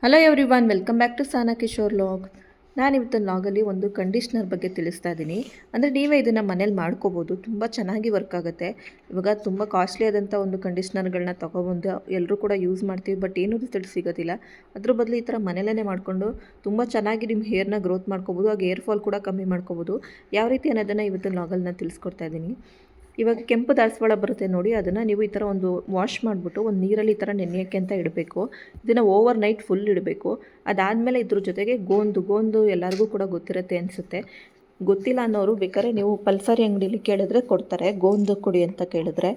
Hello everyone, welcome back to Sana Kishore log. ನಾನು ಇವತ್ತಿನ ಲಾಗಲ್ಲಿ ಒಂದು ಕಂಡೀಷ್ನರ್ ಬಗ್ಗೆ ತಿಳಿಸ್ತಾ ಇದ್ದೀನಿ. ಅಂದರೆ ನೀವೇ ಇದನ್ನು ಮನೇಲಿ ಮಾಡ್ಕೋಬೋದು, ತುಂಬ ಚೆನ್ನಾಗಿ ವರ್ಕ್ ಆಗುತ್ತೆ. ಇವಾಗ ತುಂಬ ಕಾಸ್ಟ್ಲಿ ಆದಂಥ ಒಂದು ಕಂಡೀಷ್ನರ್ಗಳನ್ನ ತೊಗೊಬಂದು ಎಲ್ಲರೂ ಕೂಡ ಯೂಸ್ ಮಾಡ್ತೀವಿ, ಬಟ್ ಏನೂ ರಿಸಲ್ಟ್ ಸಿಗೋದಿಲ್ಲ. ಅದ್ರ ಬದಲು ಈ ಥರ ಮನೆಯಲ್ಲೇ ಮಾಡಿಕೊಂಡು ತುಂಬ ಚೆನ್ನಾಗಿ ನಿಮ್ಮ ಹೇರ್ನ ಗ್ರೋತ್ ಮಾಡ್ಕೋಬೋದು, ಹಾಗೆ ಹೇರ್ ಫಾಲ್ ಕೂಡ ಕಮ್ಮಿ ಮಾಡ್ಕೋಬೋದು. ಯಾವ ರೀತಿ ಅನ್ನೋದನ್ನು ಇವತ್ತಿನ ಲಾಗಲ್ಲಿ ನಾನು ತಿಳಿಸ್ಕೊಡ್ತಾ ಇದ್ದೀನಿ. ಇವಾಗ ಕೆಂಪು ದಾಸವಾಳ ಬರುತ್ತೆ ನೋಡಿ, ಅದನ್ನು ನೀವು ಈ ಥರ ಒಂದು ವಾಶ್ ಮಾಡಿಬಿಟ್ಟು ಒಂದು ನೀರಲ್ಲಿ ಈ ಥರ ನೆನೆಯೋಕ್ಕೆ ಅಂತ ಇಡಬೇಕು. ಇದನ್ನು ಓವರ್ ನೈಟ್ ಫುಲ್ ಇಡಬೇಕು. ಅದಾದಮೇಲೆ ಇದ್ರ ಜೊತೆಗೆ ಗೋಂದು ಎಲ್ಲರಿಗೂ ಕೂಡ ಗೊತ್ತಿರುತ್ತೆ ಅನಿಸುತ್ತೆ. ಗೊತ್ತಿಲ್ಲ ಅನ್ನೋರು ಬೇಕಾದ್ರೆ ನೀವು ಪಲ್ಸರಿ ಅಂಗಡಿಯಲ್ಲಿ ಕೇಳಿದ್ರೆ ಕೊಡ್ತಾರೆ, ಗೋಂದು ಕೊಡಿ ಅಂತ ಕೇಳಿದ್ರೆ.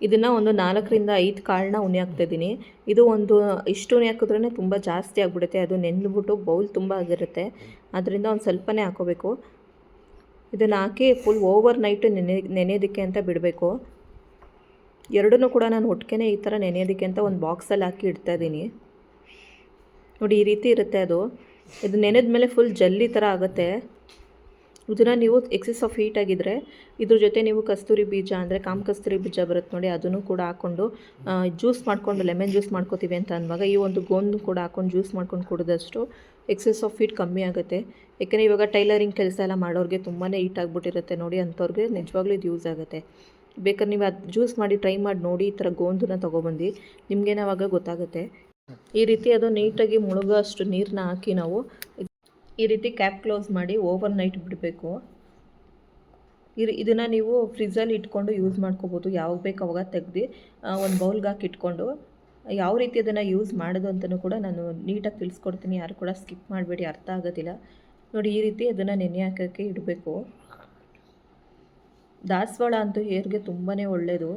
ಇದನ್ನು ಒಂದು 4ರಿಂದ 5 ಕಾಳನ್ನ ಉನಿ ಹಾಕ್ತಾಯಿದ್ದೀನಿ. ಇದು ಒಂದು ಇಷ್ಟು ಉನಿ ಹಾಕಿದ್ರೇ ತುಂಬ ಜಾಸ್ತಿ ಆಗಿಬಿಡುತ್ತೆ, ಅದು ನೆಂದ್ಬಿಟ್ಟು ಬೌಲ್ ತುಂಬ ಆಗಿರುತ್ತೆ. ಅದರಿಂದ ಒಂದು ಸ್ವಲ್ಪನೇ ಹಾಕೋಬೇಕು. ಇದನ್ನು ಹಾಕಿ ಫುಲ್ ಓವರ್ ನೈಟು ನೆನೆಯೋದಕ್ಕೆ ಅಂತ ಬಿಡಬೇಕು. ಎರಡನ್ನೂ ಕೂಡ ನಾನು ಒಟ್ಟಿಗೆ ಈ ಥರ ನೆನೆಯೋದಕ್ಕೆ ಅಂತ ಒಂದು ಬಾಕ್ಸಲ್ಲಿ ಹಾಕಿ ಇಡ್ತಾಯಿದ್ದೀನಿ ನೋಡಿ. ಈ ರೀತಿ ಇರುತ್ತೆ ಅದು. ಇದು ನೆನೆದ ಮೇಲೆ ಫುಲ್ ಜಲ್ಲಿ ಥರ ಆಗುತ್ತೆ. ಇದನ್ನು ನೀವು ಎಕ್ಸೆಸ್ ಆಫ್ ಹೀಟ್ ಆಗಿದ್ದರೆ ಇದ್ರ ಜೊತೆ ನೀವು ಕಸ್ತೂರಿ ಬೀಜ ಅಂದರೆ ಕಸ್ತೂರಿ ಬೀಜ ಬರುತ್ತೆ ನೋಡಿ, ಅದನ್ನು ಕೂಡ ಹಾಕ್ಕೊಂಡು ಜ್ಯೂಸ್ ಮಾಡಿಕೊಂಡು ಲೆಮನ್ ಜ್ಯೂಸ್ ಮಾಡ್ಕೋತೀವಿ ಅಂತ ಅನ್ನುವಾಗ ಈ ಒಂದು ಗೋಂದು ಕೂಡ ಹಾಕ್ಕೊಂಡು ಜ್ಯೂಸ್ ಮಾಡ್ಕೊಂಡು ಕುಡಿದಷ್ಟು ಎಕ್ಸೆಸ್ ಆಫ್ ಹೀಟ್ ಕಮ್ಮಿ ಆಗುತ್ತೆ. ಯಾಕೆಂದರೆ ಇವಾಗ ಟೈಲರಿಂಗ್ ಕೆಲಸ ಎಲ್ಲ ಮಾಡೋರಿಗೆ ತುಂಬಾ ಹೀಟ್ ಆಗಿಬಿಟ್ಟಿರುತ್ತೆ ನೋಡಿ, ಅಂಥವ್ರಿಗೆ ನಿಜವಾಗ್ಲೂ ಇದು ಯೂಸ್ ಆಗುತ್ತೆ. ಬೇಕಾದ್ರೆ ನೀವು ಅದು ಜ್ಯೂಸ್ ಮಾಡಿ ಟ್ರೈ ಮಾಡಿ ನೋಡಿ, ಈ ಥರ ಗೋಂದನ್ನ ತೊಗೊಬಂದು ನಿಮಗೇನಾವಾಗ ಗೊತ್ತಾಗುತ್ತೆ. ಈ ರೀತಿ ಅದು ನೀಟಾಗಿ ಮುಳುಗೋ ಅಷ್ಟು ನೀರನ್ನ ಹಾಕಿ ನಾವು ಈ ರೀತಿ ಕ್ಯಾಪ್ ಕ್ಲೋಸ್ ಮಾಡಿ ಓವರ್ ನೈಟ್ ಬಿಡಬೇಕು. ಇದನ್ನು ನೀವು ಫ್ರಿಜ್ಜಲ್ಲಿ ಇಟ್ಕೊಂಡು ಯೂಸ್ ಮಾಡ್ಕೋಬೋದು, ಯಾವಾಗ ಬೇಕು ಅವಾಗ ತೆಗ್ದು ಒಂದು ಬೌಲ್ಗೆ ಹಾಕಿ ಇಟ್ಕೊಂಡು. ಯಾವ ರೀತಿ ಅದನ್ನು ಯೂಸ್ ಮಾಡೋದು ಅಂತಲೂ ಕೂಡ ನಾನು ನೀಟಾಗಿ ತಿಳಿಸ್ಕೊಡ್ತೀನಿ, ಯಾರು ಕೂಡ ಸ್ಕಿಪ್ ಮಾಡಬೇಡಿ, ಅರ್ಥ ಆಗೋದಿಲ್ಲ ನೋಡಿ. ಈ ರೀತಿ ಅದನ್ನು ನೆನೆ ಹಾಕೋಕ್ಕೆ ಇಡಬೇಕು. ದಾಸವಾಳ ಅಂತೂ ಹೇರ್ಗೆ ತುಂಬಾ ಒಳ್ಳೆಯದು.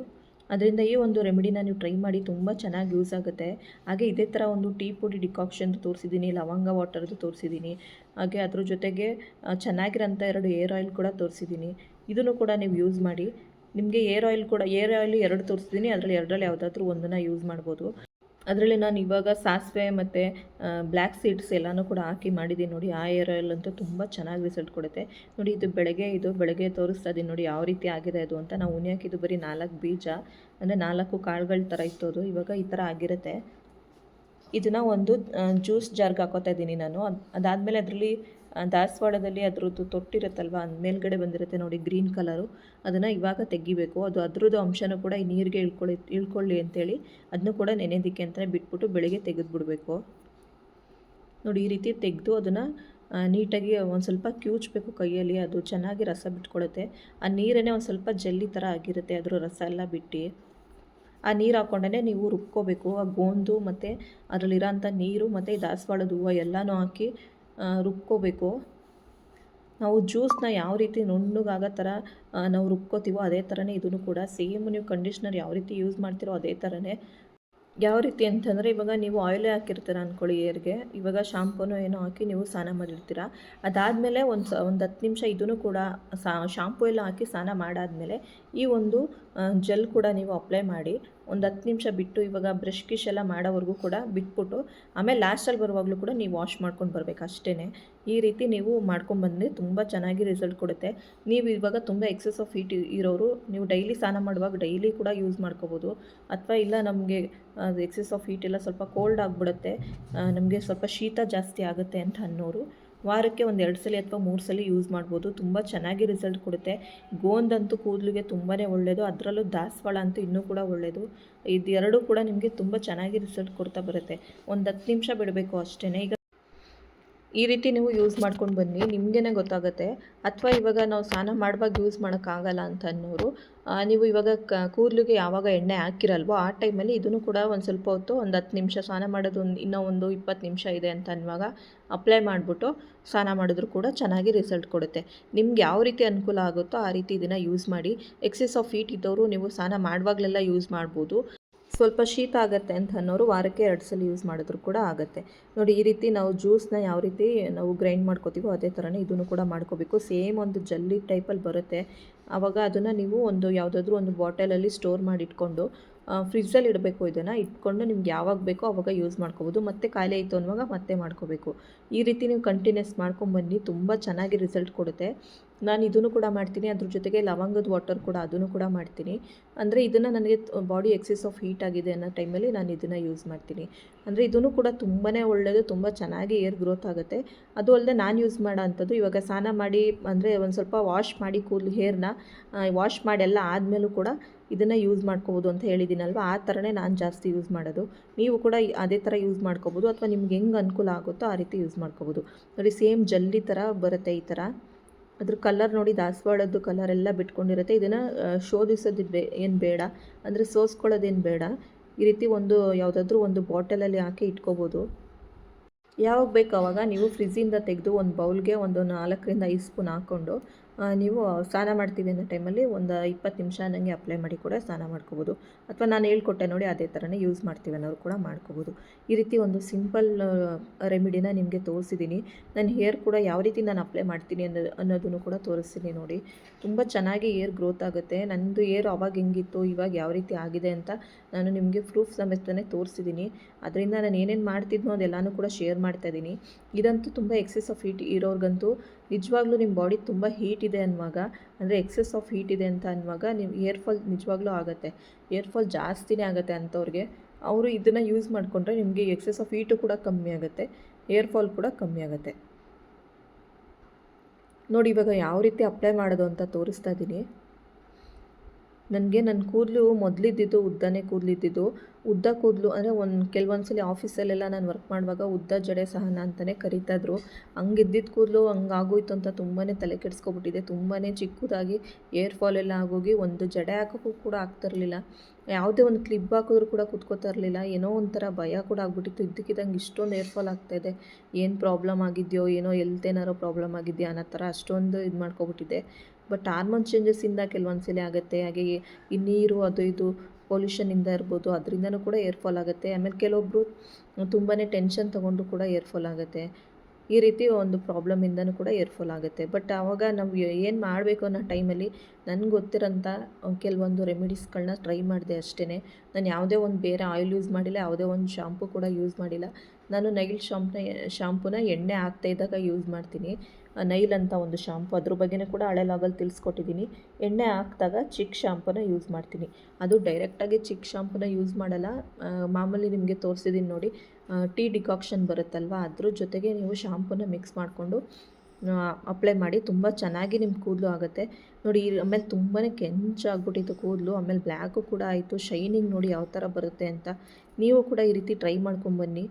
ಅದರಿಂದ ಈ ಒಂದು ರೆಮಿಡಿನ ನೀವು ಟ್ರೈ ಮಾಡಿ, ತುಂಬ ಚೆನ್ನಾಗಿ ಯೂಸ್ ಆಗುತ್ತೆ. ಹಾಗೆ ಇದೇ ಥರ ಒಂದು ಟೀ ಪುಡಿ ಡಿಕಾಕ್ಷನ್ದು ತೋರಿಸಿದ್ದೀನಿ, ಲವಂಗ ವಾಟರ್ದು ತೋರಿಸಿದ್ದೀನಿ. ಹಾಗೆ ಅದ್ರ ಜೊತೆಗೆ ಚೆನ್ನಾಗಿರೋಂಥ 2 ಏರ್ ಆಯಿಲ್ ಕೂಡ ತೋರಿಸಿದ್ದೀನಿ. ಇದನ್ನು ಕೂಡ ನೀವು ಯೂಸ್ ಮಾಡಿ. ನಿಮಗೆ ಏರ್ ಆಯಿಲ್ 2 ತೋರಿಸಿದ್ದೀನಿ, ಅದರಲ್ಲಿ 2ರಲ್ಲಿ ಯಾವುದಾದ್ರೂ ಒಂದನ್ನು ಯೂಸ್ ಮಾಡ್ಬೋದು. ಅದರಲ್ಲಿ ನಾನು ಇವಾಗ ಸಾಸಿವೆ ಮತ್ತು ಬ್ಲ್ಯಾಕ್ ಸೀಡ್ಸ್ ಎಲ್ಲನೂ ಕೂಡ ಹಾಕಿ ಮಾಡಿದ್ದೀನಿ ನೋಡಿ. ಆ ಏರ್ ಆಯಿಲ್ ಅಂತೂ ತುಂಬ ಚೆನ್ನಾಗಿ ರಿಸಲ್ಟ್ ಕೊಡುತ್ತೆ ನೋಡಿ. ಇದು ಬೆಳಗ್ಗೆ ತೋರಿಸ್ತಾ ಇದ್ದೀನಿ ನೋಡಿ ಯಾವ ರೀತಿ ಆಗಿದೆ ಅದು ಅಂತ. ನಾವು ಉನಿ ಹಾಕಿದ್ದು ಬರೀ 4 ಬೀಜ, ಅಂದರೆ 4 ಕಾಳುಗಳ ಥರ ಇತ್ತು ಅದು. ಇವಾಗ ಈ ಥರ ಆಗಿರುತ್ತೆ. ಇದನ್ನು ಒಂದು ಜ್ಯೂಸ್ ಜಾರ್ಗೆ ಹಾಕೋತಾ ಇದ್ದೀನಿ ನಾನು. ಅದಾದಮೇಲೆ ಅದರಲ್ಲಿ ದಾಸವಾಳದಲ್ಲಿ ಅದರದ್ದು ತೊಟ್ಟಿರುತ್ತಲ್ವ, ಮೇಲ್ಗಡೆ ಬಂದಿರುತ್ತೆ ನೋಡಿ ಗ್ರೀನ್ ಕಲರು, ಅದನ್ನು ಇವಾಗ ತೆಗಿಬೇಕು. ಅದು ಅದರದ್ದು ಅಂಶನೂ ಕೂಡ ಈ ನೀರಿಗೆ ಇಳ್ಕೊಳ್ಳಿ ಅಂತೇಳಿ ಅದನ್ನು ಕೂಡ ನೆನೆಯೋದಕ್ಕೆ ಅಂತಲೇ ಬಿಟ್ಬಿಟ್ಟು ಬೆಳಿಗ್ಗೆ ತೆಗೆದುಬಿಡಬೇಕು ನೋಡಿ. ಈ ರೀತಿ ತೆಗೆದು ಅದನ್ನು ನೀಟಾಗಿ ಒಂದು ಸ್ವಲ್ಪ ಕಿವುಚಬೇಕು ಕೈಯಲ್ಲಿ, ಅದು ಚೆನ್ನಾಗಿ ರಸ ಬಿಟ್ಕೊಳ್ಳುತ್ತೆ. ಆ ನೀರೇ ಒಂದು ಸ್ವಲ್ಪ ಜಲ್ಲಿ ಥರ ಆಗಿರುತ್ತೆ, ಅದರ ರಸ ಎಲ್ಲ ಬಿಟ್ಟು ಆ ನೀರು ಹಾಕ್ಕೊಂಡೇ ನೀವು ರುಬ್ಕೋಬೇಕು. ಆ ಗೋಂದು ಮತ್ತು ಅದರಲ್ಲಿರೋಂಥ ನೀರು ಮತ್ತು ದಾಸವಾಳದ ಹೂವು ಎಲ್ಲನೂ ಹಾಕಿ ರುಬ್ಕೋಬೇಕು. ನಾವು ಜ್ಯೂಸನ್ನ ಯಾವ ರೀತಿ ನುಣ್ಣಗಾಗೋ ಥರ ನಾವು ರುಬ್ಕೋತೀವೋ ಅದೇ ಥರನೇ ಇದನ್ನು ಕೂಡ ಸೇಮ್ ನೀವು ಕಂಡೀಷ್ನರ್ ಯಾವ ರೀತಿ ಯೂಸ್ ಮಾಡ್ತೀರೋ ಅದೇ ಥರನೇ. ಯಾವ ರೀತಿ ಅಂತಂದರೆ, ಇವಾಗ ನೀವು ಆಯಿಲೇ ಹಾಕಿರ್ತೀರ ಅಂದ್ಕೊಳ್ಳಿ ಏರ್ಗೆ, ಇವಾಗ ಶಾಂಪೂನೋ ಏನೋ ಹಾಕಿ ನೀವು ಸ್ನಾನ ಮಾಡಿರ್ತೀರ. ಅದಾದಮೇಲೆ ಒಂದು 10 ನಿಮಿಷ ಇದನ್ನು ಕೂಡ ಶಾಂಪೂ ಎಲ್ಲ ಹಾಕಿ ಸ್ನಾನ ಮಾಡಾದಮೇಲೆ ಈ ಒಂದು ಜೆಲ್ ಕೂಡ ನೀವು ಅಪ್ಲೈ ಮಾಡಿ ಒಂದು 10 ನಿಮಿಷ ಬಿಟ್ಟು, ಇವಾಗ ಬ್ರಷ್ ಗಿಶ್ ಎಲ್ಲ ಮಾಡೋವರೆಗೂ ಕೂಡ ಬಿಟ್ಬಿಟ್ಟು ಆಮೇಲೆ ಲಾಸ್ಟಲ್ಲಿ ಬರುವಾಗಲೂ ಕೂಡ ನೀವು ವಾಶ್ ಮಾಡ್ಕೊಂಡು ಬರಬೇಕು ಅಷ್ಟೇ. ಈ ರೀತಿ ನೀವು ಮಾಡ್ಕೊಂಡ್ಬಂದರೆ ತುಂಬ ಚೆನ್ನಾಗಿ ರಿಸಲ್ಟ್ ಕೊಡುತ್ತೆ. ನೀವು ಇವಾಗ ತುಂಬ ಎಕ್ಸೆಸ್ ಆಫ್ ಹೀಟ್ ಇರೋರು ನೀವು ಡೈಲಿ ಸ್ನಾನ ಮಾಡುವಾಗ ಡೈಲಿ ಕೂಡ ಯೂಸ್ ಮಾಡ್ಕೋಬೋದು. ಅಥವಾ ಇಲ್ಲ ನಮಗೆ ಅದು ಎಕ್ಸೆಸ್ ಆಫ್ ಹೀಟ್ ಎಲ್ಲ ಸ್ವಲ್ಪ ಕೋಲ್ಡ್ ಆಗಿಬಿಡುತ್ತೆ, ನಮಗೆ ಸ್ವಲ್ಪ ಶೀತ ಜಾಸ್ತಿ ಆಗುತ್ತೆ ಅಂತ ಅನ್ನೋರು ವಾರಕ್ಕೆ ಒಂದು 2 ಸಲ ಅಥವಾ 3 ಸಲ ಯೂಸ್ ಮಾಡ್ಬೋದು. ತುಂಬ ಚೆನ್ನಾಗಿ ರಿಸಲ್ಟ್ ಕೊಡುತ್ತೆ. ಗೋಂದಂತೂ ಕೂದಲಿಗೆ ತುಂಬಾ ಒಳ್ಳೆಯದು, ಅದರಲ್ಲೂ ದಾಸವಾಳ ಅಂತೂ ಇನ್ನೂ ಕೂಡ ಒಳ್ಳೆಯದು. ಇದು ಕೂಡ ನಿಮಗೆ ತುಂಬ ಚೆನ್ನಾಗಿ ರಿಸಲ್ಟ್ ಕೊಡ್ತಾ ಬರುತ್ತೆ. ಒಂದು 10 ನಿಮಿಷ ಬಿಡಬೇಕು ಅಷ್ಟೇ. ಈಗ ಈ ರೀತಿ ನೀವು ಯೂಸ್ ಮಾಡ್ಕೊಂಡು ಬನ್ನಿ, ನಿಮಗೇ ಗೊತ್ತಾಗುತ್ತೆ. ಅಥವಾ ಇವಾಗ ನಾವು ಸ್ನಾನ ಮಾಡುವಾಗ ಯೂಸ್ ಮಾಡೋಕ್ಕಾಗಲ್ಲ ಅಂತ ಅನ್ನೋರು, ನೀವು ಇವಾಗ ಕೂದಲಿಗೆ ಯಾವಾಗ ಎಣ್ಣೆ ಹಾಕಿರಲ್ವೋ ಆ ಟೈಮಲ್ಲಿ ಇದನ್ನು ಕೂಡ ಒಂದು ಸ್ವಲ್ಪ ಹೊತ್ತು ಒಂದು 10 ನಿಮಿಷ ಸ್ನಾನ ಮಾಡೋದು, ಇನ್ನೂ ಒಂದು 20 ನಿಮಿಷ ಇದೆ ಅಂತ ಅನ್ನುವಾಗ ಅಪ್ಲೈ ಮಾಡಿಬಿಟ್ಟು ಸ್ನಾನ ಮಾಡಿದ್ರೂ ಕೂಡ ಚೆನ್ನಾಗಿ ರಿಸಲ್ಟ್ ಕೊಡುತ್ತೆ. ನಿಮ್ಗೆ ಯಾವ ರೀತಿ ಅನುಕೂಲ ಆಗುತ್ತೋ ಆ ರೀತಿ ಇದನ್ನು ಯೂಸ್ ಮಾಡಿ. ಎಕ್ಸೆಸ್ ಆಫ್ ಹೀಟ್ ಇದ್ದವರು ನೀವು ಸ್ನಾನ ಮಾಡುವಾಗಲೆಲ್ಲ ಯೂಸ್ ಮಾಡ್ಬೋದು. ಸ್ವಲ್ಪ ಶೀತ ಆಗುತ್ತೆ ಅಂತ ಅನ್ನೋರು ವಾರಕ್ಕೆ 2 ಸಲ ಯೂಸ್ ಮಾಡಿದ್ರು ಕೂಡ ಆಗುತ್ತೆ ನೋಡಿ. ಈ ರೀತಿ ನಾವು ಜ್ಯೂಸನ್ನ ಯಾವ ರೀತಿ ನಾವು ಗ್ರೈಂಡ್ ಮಾಡ್ಕೋತೀವೋ ಅದೇ ಥರನೇ ಇದನ್ನು ಕೂಡ ಮಾಡ್ಕೋಬೇಕು. ಸೇಮ್ ಒಂದು ಜಲ್ಲಿ ಟೈಪಲ್ಲಿ ಬರುತ್ತೆ. ಆವಾಗ ಅದನ್ನು ನೀವು ಯಾವುದಾದ್ರೂ ಒಂದು ಬಾಟಲಲ್ಲಿ ಸ್ಟೋರ್ ಮಾಡಿ ಇಟ್ಕೊಂಡು ಫ್ರಿಜ್ಜಲ್ಲಿ ಇಡಬೇಕು. ಇದನ್ನು ಇಟ್ಕೊಂಡು ನಿಮ್ಗೆ ಯಾವಾಗ ಬೇಕೋ ಆವಾಗ ಯೂಸ್ ಮಾಡ್ಕೋಬೋದು. ಮತ್ತೆ ಕಾಯಿಲೆ ಇತ್ತು ಅನ್ನುವಾಗ ಮತ್ತೆ ಮಾಡ್ಕೋಬೇಕು. ಈ ರೀತಿ ನೀವು ಕಂಟಿನ್ಯೂಸ್ ಮಾಡ್ಕೊಂಬನ್ನಿ, ತುಂಬ ಚೆನ್ನಾಗಿ ರಿಸಲ್ಟ್ ಕೊಡುತ್ತೆ. ನಾನು ಇದನ್ನು ಕೂಡ ಮಾಡ್ತೀನಿ. ಅದ್ರ ಜೊತೆಗೆ ಲವಂಗದ ವಾಟರ್ ಕೂಡ ಅದನ್ನು ಕೂಡ ಮಾಡ್ತೀನಿ. ಅಂದರೆ ಇದನ್ನು ನನಗೆ ಬಾಡಿ ಎಕ್ಸೆಸ್ ಆಫ್ ಹೀಟ್ ಆಗಿದೆ ಅನ್ನೋ ಟೈಮಲ್ಲಿ ನಾನು ಇದನ್ನು ಯೂಸ್ ಮಾಡ್ತೀನಿ. ಅಂದರೆ ಇದನ್ನು ಕೂಡ ತುಂಬಾ ಒಳ್ಳೆಯದು, ತುಂಬ ಚೆನ್ನಾಗಿ ಏರ್ ಗ್ರೋತ್ ಆಗುತ್ತೆ. ಅದು ಅಲ್ಲದೆ ನಾನು ಯೂಸ್ ಮಾಡೋ ಅಂಥದ್ದು, ಇವಾಗ ಸ್ನಾನ ಮಾಡಿ ಅಂದರೆ ಒಂದು ಸ್ವಲ್ಪ ವಾಶ್ ಮಾಡಿ ಹೇರ್ನ ವಾಶ್ ಮಾಡಿ ಎಲ್ಲ ಆದಮೇಲೂ ಕೂಡ ಇದನ್ನು ಯೂಸ್ ಮಾಡ್ಕೋಬೋದು ಅಂತ ಹೇಳಿದ್ದೀನಲ್ವ, ಆ ಥರನೇ ನಾನು ಜಾಸ್ತಿ ಯೂಸ್ ಮಾಡೋದು. ನೀವು ಕೂಡ ಅದೇ ಥರ ಯೂಸ್ ಮಾಡ್ಕೋಬೋದು, ಅಥವಾ ನಿಮ್ಗೆ ಹೆಂಗೆ ಅನುಕೂಲ ಆಗುತ್ತೋ ಆ ರೀತಿ ಯೂಸ್ ಮಾಡ್ಕೋಬೋದು. ನೋಡಿ ಸೇಮ್ ಜಲ್ಲಿ ಥರ ಬರುತ್ತೆ ಈ ಥರ. ಅದ್ರ ಕಲರ್ ನೋಡಿ ದಾಸವಾಳದ್ದು ಕಲರೆಲ್ಲ ಬಿಟ್ಕೊಂಡಿರುತ್ತೆ. ಇದನ್ನು ಶೋಧಿಸೋದು ಏನು ಬೇಡ, ಅಂದರೆ ಸೋಸ್ಕೊಳ್ಳೋದೇನು ಬೇಡ. ಈ ರೀತಿ ಒಂದು ಯಾವುದಾದ್ರೂ ಒಂದು ಬಾಟಲಲ್ಲಿ ಹಾಕಿ ಇಟ್ಕೋಬೋದು. ಯಾವಾಗ ಬೇಕು ಆವಾಗ ನೀವು ಫ್ರಿಜ್ಜಿಂದ ತೆಗೆದು ಒಂದು ಬೌಲ್ಗೆ ಒಂದು 4ರಿಂದ 5 ಸ್ಪೂನ್ ಹಾಕ್ಕೊಂಡು ನೀವು ಸ್ನಾನ ಮಾಡ್ತೀವಿ ಅನ್ನೋ ಟೈಮಲ್ಲಿ ಒಂದು 20 ನಿಮಿಷ ನನಗೆ ಅಪ್ಲೈ ಮಾಡಿ ಕೂಡ ಸ್ನಾನ ಮಾಡ್ಕೋಬೋದು. ಅಥವಾ ನಾನು ಹೇಳ್ಕೊಟ್ಟೆ ನೋಡಿ ಅದೇ ಥರನೇ ಯೂಸ್ ಮಾಡ್ತೀವಿ ಅನ್ನೋರು ಕೂಡ ಮಾಡ್ಕೋಬೋದು. ಈ ರೀತಿ ಒಂದು ಸಿಂಪಲ್ ರೆಮಿಡಿನ ನಿಮಗೆ ತೋರಿಸಿದ್ದೀನಿ. ನನ್ನ ಹೇರ್ ಕೂಡ ಯಾವ ರೀತಿ ನಾನು ಅಪ್ಲೈ ಮಾಡ್ತೀನಿ ಅನ್ನೋದನ್ನು ಕೂಡ ತೋರಿಸ್ತೀನಿ ನೋಡಿ. ತುಂಬ ಚೆನ್ನಾಗಿ ಏರ್ ಗ್ರೋತ್ ಆಗುತ್ತೆ. ನನ್ನದು ಏರ್ ಅವಾಗ ಹೆಂಗಿತ್ತು, ಇವಾಗ ಯಾವ ರೀತಿ ಆಗಿದೆ ಅಂತ ನಾನು ನಿಮಗೆ ಪ್ರೂಫ್ ಸಮೇತನೇ ತೋರಿಸಿದ್ದೀನಿ. ಅದರಿಂದ ನಾನು ಏನೇನು ಮಾಡ್ತಿದ್ನೋ ಅದೆಲ್ಲನೂ ಕೂಡ ಶೇರ್ ಮಾಡ್ತಾಯಿದ್ದೀನಿ. ಇದಂತೂ ತುಂಬ ಎಕ್ಸೆಸ್ ಆಫ್ ಹೀಟ್ ಇರೋರ್ಗಂತೂ ನಿಜವಾಗ್ಲೂ ನಿಮ್ಮ ಬಾಡಿ ತುಂಬ ಹೀಟ್ ಇದೆ ಅನ್ನುವಾಗ, ಅಂದರೆ ಎಕ್ಸೆಸ್ ಆಫ್ ಹೀಟ್ ಇದೆ ಅಂತ ಅನ್ನುವಾಗ ನೀವು ಏರ್ ಫಾಲ್ ನಿಜವಾಗ್ಲೂ ಆಗುತ್ತೆ. ಏರ್ ಫಾಲ್ ಜಾಸ್ತಿನೇ ಆಗುತ್ತೆ ಅಂಥವ್ರಿಗೆ. ಅವರು ಇದನ್ನು ಯೂಸ್ ಮಾಡಿಕೊಂಡ್ರೆ ನಿಮಗೆ ಎಕ್ಸೆಸ್ ಆಫ್ ಹೀಟು ಕೂಡ ಕಮ್ಮಿ ಆಗುತ್ತೆ, ಏರ್ ಫಾಲ್ ಕೂಡ ಕಮ್ಮಿ ಆಗುತ್ತೆ. ನೋಡಿ ಇವಾಗ ಯಾವ ರೀತಿ ಅಪ್ಲೈ ಮಾಡೋದು ಅಂತ ತೋರಿಸ್ತಾ ಇದ್ದೀನಿ. ನನಗೆ ನನ್ನ ಕೂದಲು ಮೊದಲಿದ್ದಿದ್ದು ಉದ್ದನೇ ಕೂದಲಿದ್ದಿದ್ದು. ಉದ್ದ ಕೂದಲು ಅಂದರೆ ಕೆಲವೊಂದು ಸಲ ಆಫೀಸಲ್ಲೆಲ್ಲ ನಾನು ವರ್ಕ್ ಮಾಡುವಾಗ ಉದ್ದ ಜಡೆ ಸಹನ ಅಂತಲೇ ಕರೀತಾಯಿದ್ರು. ಹಂಗಿದ್ದಿದ್ದು ಕೂದಲು ಹಂಗಾಗೋಯ್ತು ಅಂತ ತುಂಬಾ ತಲೆ ಕೆಡಿಸ್ಕೊಬಿಟ್ಟಿದೆ. ತುಂಬಾ ಚಿಕ್ಕದಾಗಿ ಏರ್ ಫಾಲ್ ಎಲ್ಲ ಆಗೋಗಿ ಒಂದು ಜಡೆ ಹಾಕೋಕ್ಕೂ ಕೂಡ ಆಗ್ತಿರಲಿಲ್ಲ. ಯಾವುದೇ ಒಂದು ಕ್ಲಿಪ್ ಹಾಕಿದ್ರೂ ಕೂಡ ಕುತ್ಕೋತಾ ಇರಲಿಲ್ಲ. ಏನೋ ಒಂಥರ ಭಯ ಕೂಡ ಆಗ್ಬಿಟ್ಟಿತ್ತು. ಇದ್ದಕ್ಕಿದ್ದಂಗೆ ಇಷ್ಟೊಂದು ಏರ್ ಫಾಲ್ ಆಗ್ತಾಯಿದೆ, ಏನು ಪ್ರಾಬ್ಲಮ್ ಆಗಿದೆಯೋ ಏನೋ, ಏನಾರೋ ಪ್ರಾಬ್ಲಮ್ ಆಗಿದೆಯಾ ಅನ್ನೋ ಥರ ಅಷ್ಟೊಂದು ಇದು ಮಾಡ್ಕೊಬಿಟ್ಟಿದ್ದೆ. ಬಟ್ ಹಾರ್ಮೋನ್ ಚೇಂಜಸ್ಸಿಂದ ಕೆಲವೊಂದು ಸಲ ಆಗುತ್ತೆ. ಹಾಗೆ ಈ ನೀರು ಅದು ಇದು ಪೊಲ್ಯೂಷನಿಂದ ಇರ್ಬೋದು, ಅದರಿಂದನೂ ಕೂಡ ಏರ್ ಫಾಲ್ ಆಗುತ್ತೆ. ಆಮೇಲೆ ಕೆಲವೊಬ್ಬರು ತುಂಬಾ ಟೆನ್ಷನ್ ತೊಗೊಂಡು ಕೂಡ ಏರ್ ಫಾಲ್ ಆಗುತ್ತೆ. ಈ ರೀತಿ ಒಂದು ಪ್ರಾಬ್ಲಮಿಂದನೂ ಕೂಡ ಏರ್ ಫಾಲ್ ಆಗುತ್ತೆ. ಬಟ್ ಆವಾಗ ನಾವು ಏನು ಮಾಡಬೇಕು ಅನ್ನೋ ಟೈಮಲ್ಲಿ ನನಗೆ ಗೊತ್ತಿರೋಂಥ ಕೆಲವೊಂದು ರೆಮಿಡೀಸ್ಗಳನ್ನ ಟ್ರೈ ಮಾಡಿದೆ ಅಷ್ಟೇ. ನಾನು ಯಾವುದೇ ಒಂದು ಬೇರೆ ಆಯಿಲ್ ಯೂಸ್ ಮಾಡಿಲ್ಲ, ಯಾವುದೇ ಒಂದು ಶಾಂಪು ಕೂಡ ಯೂಸ್ ಮಾಡಿಲ್ಲ. ನಾನು ನೈಲ್ ಶಾಂಪೂನ ಎಣ್ಣೆ ಹಾಕ್ತಾಯಿದ್ದಾಗ ಯೂಸ್ ಮಾಡ್ತೀನಿ. ನೈಲ್ ಅಂತ ಒಂದು ಶಾಂಪು, ಅದ್ರ ಬಗ್ಗೆನೇ ಕೂಡ ಹಳೆ ಲಾಗಲ್ಲಿ ತಿಳಿಸ್ಕೊಟ್ಟಿದ್ದೀನಿ. ಎಣ್ಣೆ ಹಾಕಿದಾಗ ಚಿಕ್ ಶಾಂಪೂನ ಯೂಸ್ ಮಾಡ್ತೀನಿ. ಅದು ಡೈರೆಕ್ಟಾಗಿ ಚಿಕ್ ಶಾಂಪೂನ ಯೂಸ್ ಮಾಡಲ್ಲ. ಮಾಮೂಲಿ ನಿಮಗೆ ತೋರಿಸಿದ್ದೀನಿ ನೋಡಿ, ಟೀ ಡಿಕಾಕ್ಷನ್ ಬರುತ್ತಲ್ವ, ಅದ್ರ ಜೊತೆಗೆ ನೀವು ಶಾಂಪೂನ ಮಿಕ್ಸ್ ಮಾಡಿಕೊಂಡು ಅಪ್ಲೈ ಮಾಡಿ. ತುಂಬ ಚೆನ್ನಾಗಿ ನಿಮ್ಮ ಕೂದಲು ಆಗುತ್ತೆ ನೋಡಿ. ಆಮೇಲೆ ತುಂಬಾ ಕೆಂಚಾಗ್ಬಿಟ್ಟಿತ್ತು ಕೂದಲು, ಆಮೇಲೆ ಬ್ಲ್ಯಾಕು ಕೂಡ ಆಯಿತು. ಶೈನಿಂಗ್ ನೋಡಿ ಯಾವ ಥರ ಬರುತ್ತೆ ಅಂತ. ನೀವು ಕೂಡ ಈ ರೀತಿ ಟ್ರೈ ಮಾಡ್ಕೊಂಬನ್ನಿ.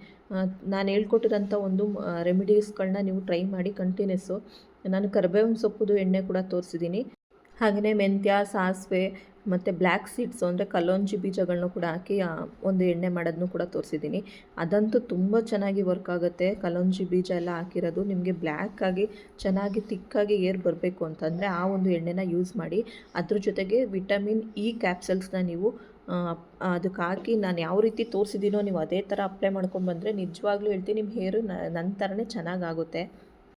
ನಾನು ಹೇಳ್ಕೊಟ್ಟಿರೋಂಥ ಒಂದು ರೆಮಿಡೀಸ್ಗಳನ್ನ ನೀವು ಟ್ರೈ ಮಾಡಿ ಕಂಟಿನ್ಯೂಸ್ಸು. ನಾನು ಕರಿಬೇವಿನ ಸೊಪ್ಪುದು ಎಣ್ಣೆ ಕೂಡ ತೋರಿಸಿದ್ದೀನಿ. ಹಾಗೆಯೇ ಮೆಂತ್ಯ, ಸಾಸಿವೆ ಮತ್ತು ಬ್ಲ್ಯಾಕ್ ಸೀಡ್ಸು ಅಂದರೆ ಕಲ್ಲೊಂಜಿ ಬೀಜಗಳನ್ನೂ ಕೂಡ ಹಾಕಿ ಒಂದು ಎಣ್ಣೆ ಮಾಡೋದನ್ನು ಕೂಡ ತೋರಿಸಿದ್ದೀನಿ. ಅದಂತೂ ತುಂಬ ಚೆನ್ನಾಗಿ ವರ್ಕ್ ಆಗುತ್ತೆ. ಕಲ್ಲೊಂಜಿ ಬೀಜ ಎಲ್ಲ ಹಾಕಿರೋದು ನಿಮಗೆ ಬ್ಲ್ಯಾಕಾಗಿ ಚೆನ್ನಾಗಿ ತಿಕ್ಕಾಗಿ ಏರ್ ಬರಬೇಕು ಅಂತಂದರೆ ಆ ಒಂದು ಎಣ್ಣೆನ ಯೂಸ್ ಮಾಡಿ. ಅದ್ರ ಜೊತೆಗೆ ವಿಟಮಿನ್ ಇ ಕ್ಯಾಪ್ಸಲ್ಸ್ನ ನೀವು ಅದಕ್ಕೆ ಹಾಕಿ ನಾನು ಯಾವ ರೀತಿ ತೋರಿಸಿದ್ದೀನೋ ನೀವು ಅದೇ ಥರ ಅಪ್ಲೈ ಮಾಡ್ಕೊಂಡ್ಬಂದರೆ ನಿಜವಾಗ್ಲೂ ಹೇಳ್ತೀನಿ, ನಿಮ್ಮ ಹೇರು ನನ್ನ ಥರನೇ ಚೆನ್ನಾಗಾಗುತ್ತೆ.